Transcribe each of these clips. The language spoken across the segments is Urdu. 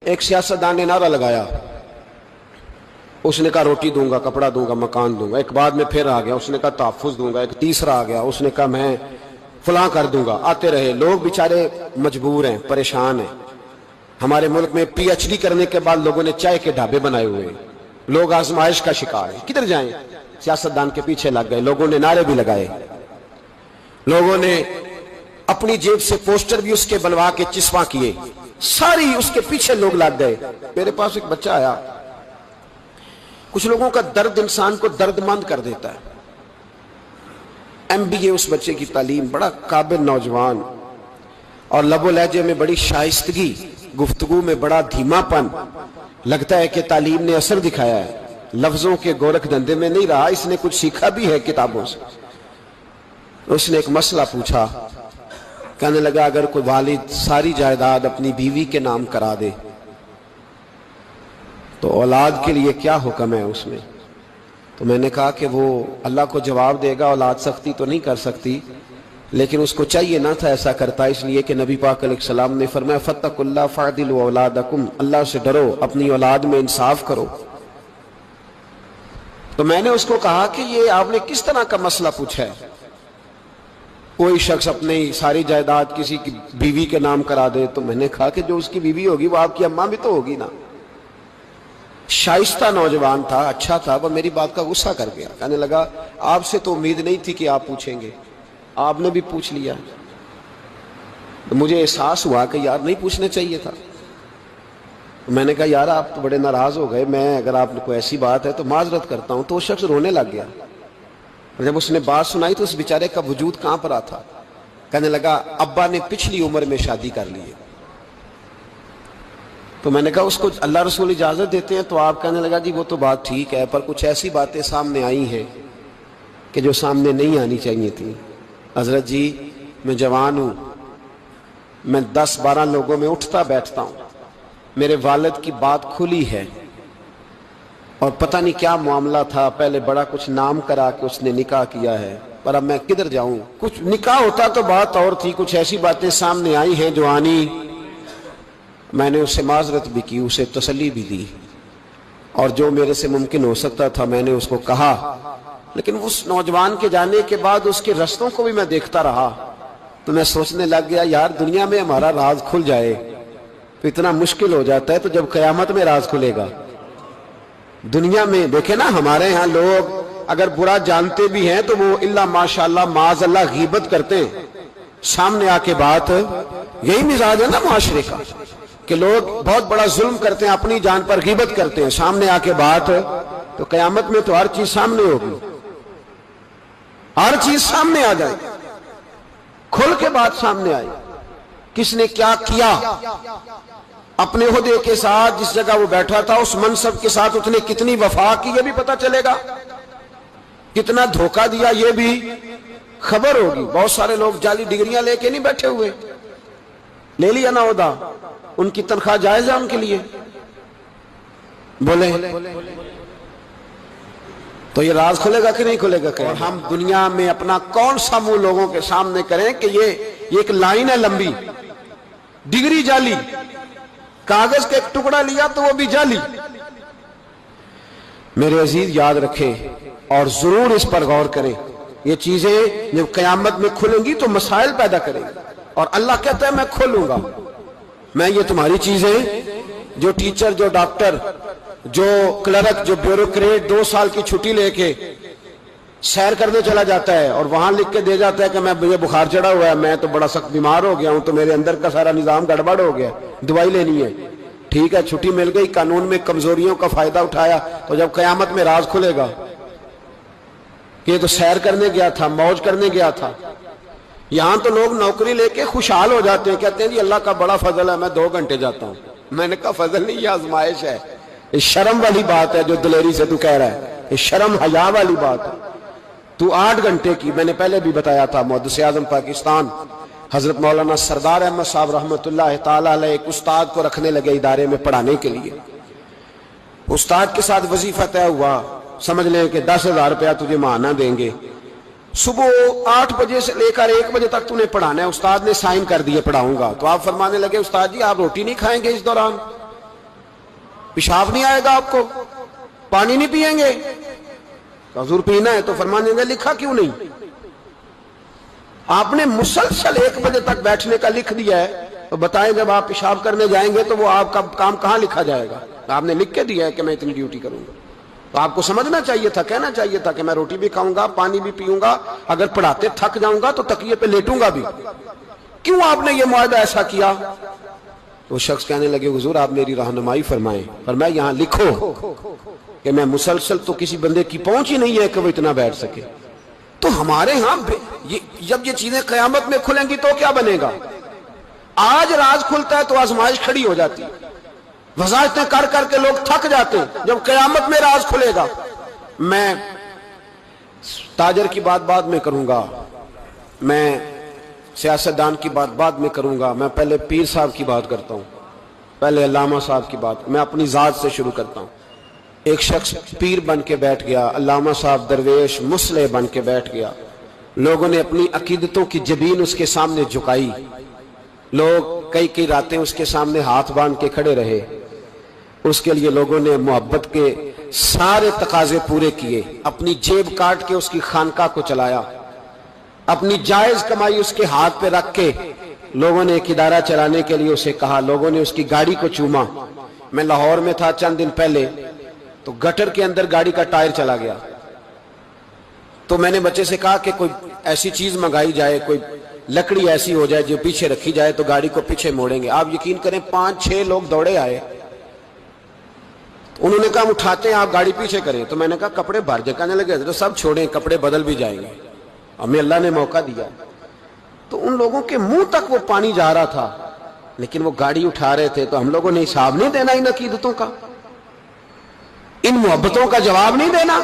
ایک سیاستدان نے نعرہ لگایا، اس نے کہا روٹی دوں گا، کپڑا دوں گا، مکان دوں گا۔ ایک بعد میں پھر آ گیا، اس نے کہا تحفظ دوں گا۔ ایک تیسرا آ گیا، اس نے کہا میں فلاں کر دوں گا۔ آتے رہے لوگ، بیچارے مجبور ہیں، پریشان ہیں۔ ہمارے ملک میں پی ایچ ڈی کرنے کے بعد لوگوں نے چائے کے ڈھابے بنائے ہوئے ہیں، لوگ آزمائش کا شکار ہیں، کدھر جائیں؟ سیاستدان کے پیچھے لگ گئے، لوگوں نے نعرے بھی لگائے، لوگوں نے اپنی جیب سے پوسٹر بھی اس کے بنوا کے چسپاں کیے، ساری اس کے پیچھے لوگ لگ گئے۔ میرے پاس ایک بچہ آیا، کچھ لوگوں کا درد انسان کو درد مند کر دیتا ہے۔ ایم بی اے اس بچے کی تعلیم، بڑا قابل نوجوان، اور لب و لہجے میں بڑی شائستگی، گفتگو میں بڑا دھیما پن، لگتا ہے کہ تعلیم نے اثر دکھایا ہے، لفظوں کے گورکھ دھندے میں نہیں رہا، اس نے کچھ سیکھا بھی ہے کتابوں سے۔ اس نے ایک مسئلہ پوچھا، کہنے لگا اگر کوئی والد ساری جائیداد اپنی بیوی کے نام کرا دے تو اولاد کے لیے کیا حکم ہے اس میں؟ تو میں نے کہا کہ وہ اللہ کو جواب دے گا، اولاد سختی تو نہیں کر سکتی، لیکن اس کو چاہیے نہ تھا ایسا کرتا، اس لیے کہ نبی پاک علیہ السلام نے فرمایا فاتقوا اللہ فاعدلوا اولادکم، اللہ سے ڈرو، اپنی اولاد میں انصاف کرو۔ تو میں نے اس کو کہا کہ یہ آپ نے کس طرح کا مسئلہ پوچھا ہے؟ کوئی شخص اپنی ساری جائیداد کسی کی بیوی کے نام کرا دے، تو میں نے کہا کہ جو اس کی بیوی ہوگی وہ آپ کی اماں بھی تو ہوگی نا۔ شائستہ نوجوان تھا، اچھا تھا، وہ میری بات کا غصہ کر گیا، کہنے لگا آپ سے تو امید نہیں تھی کہ آپ پوچھیں گے، آپ نے بھی پوچھ لیا۔ مجھے احساس ہوا کہ یار نہیں پوچھنا چاہیے تھا۔ میں نے کہا یار آپ تو بڑے ناراض ہو گئے، میں اگر آپ کو ایسی بات ہے تو معذرت کرتا ہوں۔ تو وہ شخص رونے لگ گیا۔ جب اس نے بات سنائی تو اس بیچارے کا وجود کہاں پر تھا، کہنے لگا ابا نے پچھلی عمر میں شادی کر لی ہے۔ تو میں نے کہا اس کو اللہ رسول اجازت دیتے ہیں؟ تو آپ کہنے لگا جی وہ تو بات ٹھیک ہے، پر کچھ ایسی باتیں سامنے آئی ہیں کہ جو سامنے نہیں آنی چاہیے تھی۔ حضرت جی میں جوان ہوں، میں 10-12 لوگوں میں اٹھتا بیٹھتا ہوں، میرے والد کی بات کھلی ہے، اور پتہ نہیں کیا معاملہ تھا، پہلے بڑا کچھ نام کرا کے اس نے نکاح کیا ہے، پر اب میں کدھر جاؤں؟ کچھ نکاح ہوتا تو بات اور تھی، کچھ ایسی باتیں سامنے آئی ہیں جو آنی۔ میں نے اس سے معذرت بھی کی، اسے تسلی بھی دی، اور جو میرے سے ممکن ہو سکتا تھا میں نے اس کو کہا۔ لیکن اس نوجوان کے جانے کے بعد اس کے رستوں کو بھی میں دیکھتا رہا، تو میں سوچنے لگ گیا یار دنیا میں ہمارا راز کھل جائے تو اتنا مشکل ہو جاتا ہے، تو جب قیامت میں راز کھلے گا؟ دنیا میں دیکھیں نا، ہمارے ہاں لوگ اگر برا جانتے بھی ہیں تو وہ الا ماشاءاللہ معاذ اللہ غیبت کرتے ہیں، سامنے آ کے بات، یہی مزاج ہے نا معاشرے کا کہ لوگ بہت بڑا ظلم کرتے ہیں، اپنی جان پر غیبت کرتے ہیں، سامنے آ کے بات، تو قیامت میں تو ہر چیز سامنے ہوگی، ہر چیز سامنے آ جائے، کھل کے بات سامنے آئے، کس نے کیا کیا، اپنے عہدے کے ساتھ جس جگہ وہ بیٹھا تھا اس منصب کے ساتھ اس نے کتنی وفا کی یہ بھی پتہ چلے گا، کتنا دھوکہ دیا یہ بھی خبر ہوگی۔ بہت سارے لوگ جعلی ڈگریاں لے کے نہیں بیٹھے ہوئے، لے لیا نا عہدہ، ان کی تنخواہ جائز ہے ان کے لیے، بولے تو یہ راز کھلے گا کہ نہیں کھلے گا؟ اور ہم دنیا میں اپنا کون سا منہ لوگوں کے سامنے کریں کہ یہ ایک لائن ہے لمبی، ڈگری جعلی، کاغذ کا ایک ٹکڑا لیا تو وہ بھی جعلی۔ میرے عزیز یاد رکھیں اور ضرور اس پر غور کریں، یہ چیزیں جب قیامت میں کھلیں گی تو مسائل پیدا کریں گی، اور اللہ کہتا ہے میں کھولوں گا، میں یہ تمہاری چیزیں، جو ٹیچر، جو ڈاکٹر، جو کلرک، جو بیوروکریٹ 2 سال کی چھٹی لے کے سیر کرنے چلا جاتا ہے اور وہاں لکھ کے دے جاتا ہے کہ میں مجھے بخار چڑھا ہوا ہے، میں تو بڑا سخت بیمار ہو گیا ہوں، تو میرے اندر کا سارا نظام گڑبڑ ہو گیا، دوائی لینی ہے، ٹھیک ہے چھٹی مل گئی، قانون میں کمزوریوں کا فائدہ اٹھایا، تو جب قیامت میں راز کھلے گا کہ یہ تو سیر کرنے گیا تھا، موج کرنے گیا تھا۔ یہاں تو لوگ نوکری لے کے خوشحال ہو جاتے ہیں، کہتے ہیں جی اللہ کا بڑا فضل ہے، میں 2 گھنٹے جاتا ہوں۔ میں نے کہا فضل نہیں، یہ آزمائش ہے، یہ شرم والی بات ہے جو دلیری سے تو کہہ رہا ہے، یہ شرم حیا والی بات ہے۔ تو 8 گھنٹے کی، میں نے پہلے بھی بتایا تھا، محدث اعظم پاکستان حضرت مولانا سردار احمد صاحب رحمۃ اللہ تعالی علیہ ایک استاد کو رکھنے لگے ادارے میں پڑھانے کے لیے۔ استاد کے ساتھ وظیفہ طے ہوا، سمجھ لیں کہ 10,000 روپیہ تجھے ماہانہ دیں گے، صبح 8 بجے سے لے کر 1 بجے تک تو نے پڑھانا ہے۔ استاد نے سائن کر دیے پڑھاؤں گا، تو آپ فرمانے لگے استاد جی آپ روٹی نہیں کھائیں گے اس دوران؟ پیشاب نہیں آئے گا آپ کو؟ پانی نہیں پیئیں گے؟ حضور پینا ہے تو فرمانے دیں لکھا کیوں نہیں؟ آپ نے مسلسل 1 بجے تک بیٹھنے کا لکھ دیا ہے، تو بتائیں جب آپ پیشاب کرنے جائیں گے تو وہ آپ کا کام کہاں لکھا جائے گا؟ آپ نے لکھ کے دیا ہے کہ میں اتنی ڈیوٹی کروں گا، تو آپ کو سمجھنا چاہیے تھا، کہنا چاہیے تھا کہ میں روٹی بھی کھاؤں گا، پانی بھی پیوں گا، اگر پڑھاتے تھک جاؤں گا تو تکیے پہ لیٹوں گا بھی۔ کیوں آپ نے یہ معاہدہ ایسا کیا؟ وہ شخص کہنے لگے حضور آپ میری رہنمائی فرمائیں۔ فرمایا یہاں لکھو کہ میں مسلسل، تو کسی بندے کی پہنچ ہی نہیں ہے کہ وہ اتنا بیٹھ سکے۔ تو ہمارے ہاں جب یہ چیزیں قیامت میں کھلیں گی تو کیا بنے گا؟ آج راز کھلتا ہے تو آزمائش کھڑی ہو جاتی ہے، وضاحتیں کر کر کے لوگ تھک جاتے ہیں، جب قیامت میں راز کھلے گا۔ میں تاجر کی بات بعد میں کروں گا، میں سیاستدان کی بات بعد میں کروں گا، میں پہلے پیر صاحب کی بات کرتا ہوں، پہلے علامہ صاحب کی بات، میں اپنی ذات سے شروع کرتا ہوں۔ ایک شخص پیر بن کے بیٹھ گیا، علامہ صاحب درویش مصلح بن کے بیٹھ گیا، لوگوں نے اپنی عقیدتوں کی جبین اس کے سامنے جھکائی، لوگ کئی راتیں اس کے سامنے ہاتھ باندھ کے کھڑے رہے، اس کے لیے لوگوں نے محبت کے سارے تقاضے پورے کیے، اپنی جیب کاٹ کے اس کی خانقاہ کو چلایا، اپنی جائز کمائی اس کے ہاتھ پہ رکھ کے لوگوں نے ایک ادارہ چلانے کے لیے اسے کہا، لوگوں نے اس کی گاڑی کو چوما۔ میں لاہور میں تھا چند دن پہلے، تو گٹر کے اندر گاڑی کا ٹائر چلا گیا، تو میں نے بچے سے کہا کہ کوئی ایسی چیز منگائی جائے، کوئی لکڑی ایسی ہو جائے جو پیچھے رکھی جائے تو گاڑی کو پیچھے موڑیں گے۔ آپ یقین کریں 5-6 لوگ دوڑے آئے، انہوں نے کہا ہم اٹھاتے ہیں آپ گاڑی پیچھے کریں، تو میں نے کہا کپڑے بھر جائے، کہنے لگے حضرت سب چھوڑیں کپڑے بدل بھی جائیں گے، ہمیں اللہ نے موقع دیا۔ تو ان لوگوں کے منہ تک وہ پانی جا رہا تھا، لیکن وہ گاڑی اٹھا رہے تھے، تو ہم لوگوں نے حساب نہیں دینا ان عقیدتوں کا، ان محبتوں کا جواب نہیں دینا؟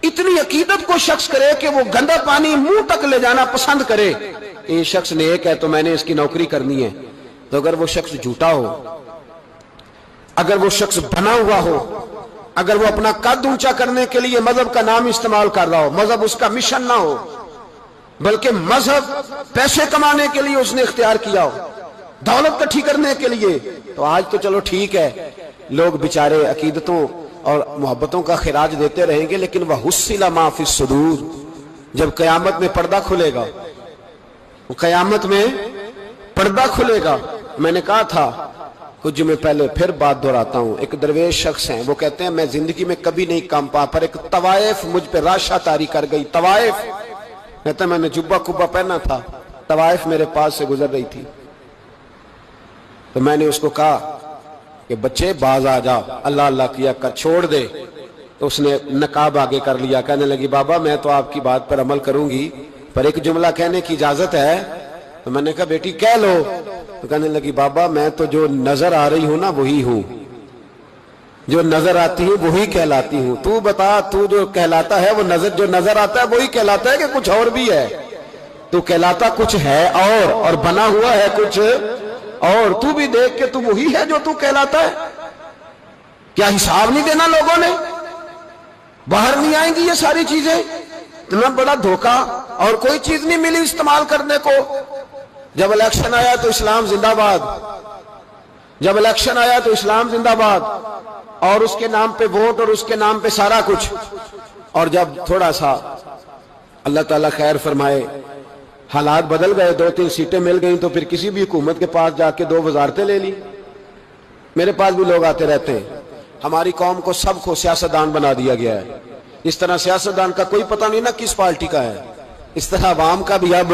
اتنی عقیدت کو شخص کرے کہ وہ گندا پانی منہ تک لے جانا پسند کرے، یہ شخص نیک ہے تو میں نے اس کی نوکری کرنی ہے۔ تو اگر وہ شخص جھوٹا ہو، اگر وہ شخص بنا ہوا ہو، اگر وہ اپنا قد اونچا کرنے کے لیے مذہب کا نام استعمال کر رہا ہو، مذہب اس کا مشن نہ ہو، بلکہ مذہب پیسے کمانے کے لیے اس نے اختیار کیا ہو، دولت کٹھی کرنے کے لیے، تو آج تو چلو ٹھیک ہے، لوگ بیچارے عقیدتوں اور محبتوں کا خراج دیتے رہیں گے، لیکن وَحُصِّلَ مَا فِي الصُّدُورِ، جب قیامت میں پردہ کھلے گا، قیامت میں پردہ کھلے گا۔ میں نے کہا تھا کچھ جمعے پہلے، پھر بات دہراتا ہوں، ایک درویش شخص ہیں، وہ کہتے ہیں میں زندگی میں کبھی نہیں کام پا، پر ایک طوائف مجھ پہ راشا طاری کر گئی، طوائف، کہتے ہیں میں نے جبہ کبہ پہنا تھا، طوائف میرے پاس سے گزر رہی تھی، تو میں نے اس کو کہا کہ بچے باز آ جا، اللہ اللہ کیا کر، چھوڑ دے، تو اس نے نقاب آگے کر لیا، کہنے لگی بابا میں تو آپ کی بات پر عمل کروں گی، پر ایک جملہ کہنے کی اجازت ہے؟ تو میں نے کہا بیٹی کہہ لو، تو کہنے لگی بابا میں تو جو نظر آ رہی ہوں نا وہی ہوں، جو نظر آتی ہوں وہی کہلاتی ہوں، تو بتا تو جو کہلاتا ہے وہ جو نظر آتا ہے وہی کہلاتا ہے کہ کچھ اور بھی ہے؟ تو کہلاتا کچھ ہے اور بنا ہوا ہے کچھ اور، تو بھی دیکھ کہ تو وہی ہے جو تو کہلاتا ہے۔ کیا حساب نہیں دینا لوگوں نے؟ باہر نہیں آئیں گی یہ ساری چیزیں؟ اتنا بڑا دھوکہ، اور کوئی چیز نہیں ملی استعمال کرنے کو۔ جب الیکشن آیا تو اسلام زندہ باد، جب الیکشن آیا تو اسلام زندہ باد، اور اس کے نام پہ ووٹ اور اس کے نام پہ سارا کچھ، اور جب تھوڑا سا اللہ تعالیٰ خیر فرمائے حالات بدل گئے، 2-3 سیٹیں مل گئیں، تو پھر کسی بھی حکومت کے پاس جا کے 2 وزارتیں لے لی۔ میرے پاس بھی لوگ آتے رہتے ہیں، ہماری قوم کو سب کو سیاستدان بنا دیا گیا ہے، اس طرح سیاستدان کا کوئی پتہ نہیں نا کس پارٹی کا ہے، اس طرح عوام کا بھی اب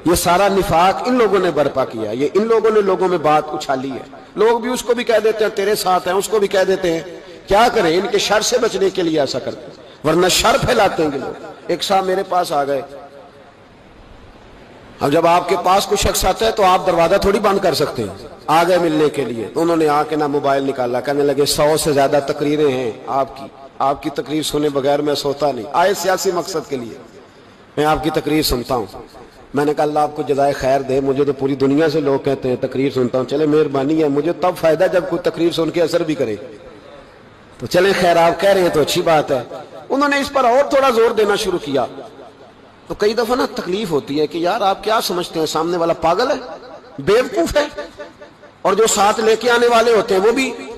یہ سارا نفاق ان لوگوں نے برپا کیا، یہ ان لوگوں نے لوگوں میں بات اچھالی ہے، لوگ بھی اس کو بھی کہہ دیتے ہیں تیرے ساتھ ہیں، اس کو بھی کہہ دیتے ہیں، کیا کریں ان کے شر سے بچنے کے لیے ایسا کرتے ہیں، ورنہ شر پھیلاتے ہیں لوگ۔ ایک صاحب میرے پاس آ گئے، اب جب آپ کے پاس کوئی شخص آتا ہے تو آپ دروازہ تھوڑی بند کر سکتے ہیں، آ گئے ملنے کے لیے، تو انہوں نے آ کے نہ موبائل نکالا، کہنے لگے 100 سے زیادہ تقریریں ہیں آپ کی تقریر سنے بغیر میں سوتا نہیں، آئے سیاسی مقصد کے لیے، میں آپ کی تقریر سنتا ہوں۔ میں نے کہا اللہ آپ کو جزائے خیر دے، مجھے تو پوری دنیا سے لوگ کہتے ہیں تقریر سنتا ہوں، چلے مہربانی ہے، مجھے تب فائدہ جب کوئی تقریر سن کے اثر بھی کرے، تو چلیں خیر آپ کہہ رہے ہیں تو اچھی بات ہے۔ انہوں نے اس پر اور تھوڑا زور دینا شروع کیا، تو کئی دفعہ نا تکلیف ہوتی ہے کہ یار آپ کیا سمجھتے ہیں سامنے والا پاگل ہے، بیوقوف ہے، اور جو ساتھ لے کے آنے والے ہوتے ہیں وہ بھی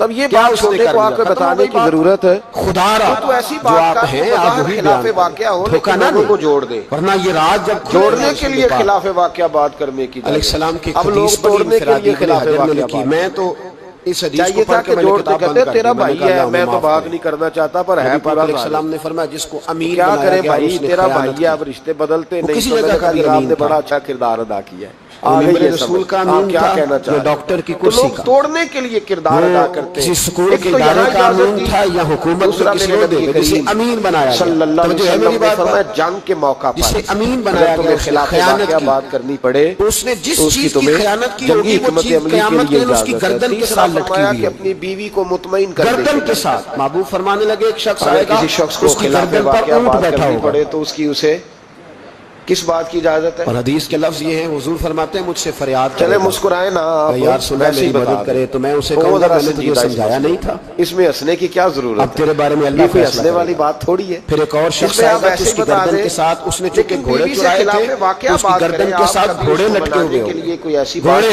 تب یہ کیا بات اس نے چھوٹے کر کو دیا؟ آ کر ختم ہو بتانے گئی کی بات۔ ضرورت ہے خدا را تو ایسی جو بات آپ کا ہیں کہ آپ بظاہر وہی خلاف بیان واقعہ ہو دھوکہ لیکن نہ لوگوں دیں، کو جوڑ دیں، ورنہ یہ رات جب کھلے جوڑنے گا کے رسول لیے پاک خلاف واقعہ بات کرنے کی علیہ السلام کی اب لوگ حدیث پڑھی توڑنے کے انفرادی لیے میں نے خلاف حجر میں واقعہ لکھی، بات میں تو اس حدیث چاہیے کو تھا پڑھ کے کہ میں نے جوڑتے کتاب بند کہتے کر تیرا دی، میں نے بھائی کہا ہے اللہ میں ہمیں تو معاف بات کرے۔ نہیں کرنا چاہتا پر ہے نبی پاک پورا علیہ ظالم۔ السلام نے فرمایا جس کو امین کیا بنایا کرے گیا اور بھائی، اس نے تیرا خیانت بھائی کی، ہے اب رشتے بدلتے وہ نہیں کسی تو میں جگہ نے کا کہا بھی جناب امین نے تھا، بڑا اچھا کردار ادا کیا ہے، وہ آگے ممبر یہ رسول سمجھ کا آپ امین کیا تھا، کہنا جو چاہ رہے ڈاکٹر کی ہیں تو کرسی لوگ کا، توڑنے کے لیے کردار ادا وہ کرتے کسی ہیں، سکول ایک کے تو ادارے یہاں کا اجازت امین دی، تھا یا حکومت دوسرا میں کسی میرے عہدے نبی پہ جسے کریم امین بنایا گیا، صلی اللہ علیہ توجہ ہے وسلم میری نے بات فرمایا پر، جنگ کے موقع پر جسے امین اگر بنایا گیا تمہیں اس نے خلاف خیانت واقعہ کی، بات کرنی پڑے اس نے جس تو اس کی چیز کی تمہیں خیانت کی جنگی ہوگی وہ حکمت چیز عملی کے قیامت کے لیے دن اس کی اجازت ہے۔ گردن کے تیسرا ساتھ لٹکی فرمایا ہوئی کہ ہوگی، اپنی بیوی کو مطمئن کرنے گردن کے کے لیے ساتھ۔ محبوب فرمانے لگے ایک شخص اگر آئے گا کسی شخص کو اس کی خلاف گردن پر واقعہ اونٹ بات بیٹھا کرنی ہوگا، پڑے تو اس کی اسے کس بات کی اجازت ہے؟ اور حدیث کے لفظ یہ ہیں، حضور فرماتے ہیں مجھ سے فریاد چلے کرے گا، مسکرائے نا کہ یا رسول اللہ ویسے ہی میری بتا مدد کرے، دیں تو میں اسے تو وہ کہوں گا ذرا میں نے تجھے سنجیدہ اس سمجھایا مسئلے نہیں تھا، اس میں ہنسنے کی کیا ضرورت اب تیرے بارے میں ہے؟ اللہ یہ کوئی فیصلہ ہنسنے کرے والی گا۔ بات تھوڑی ہے، پھر ایک اور اس شخص میں آئے آپ گا کہ ایسے اس ہی کی بتا گردن دیں کے ساتھ اس نے چونکہ لیکن گھوڑے بیوی سے چرائے خلاف تھے واقعہ تو اس کی بات گردن کریں، کے آپ ساتھ کبھی اس گھوڑے کو لٹکے منانے ہوئے کے ہوں لیے کوئی ایسی گھوڑے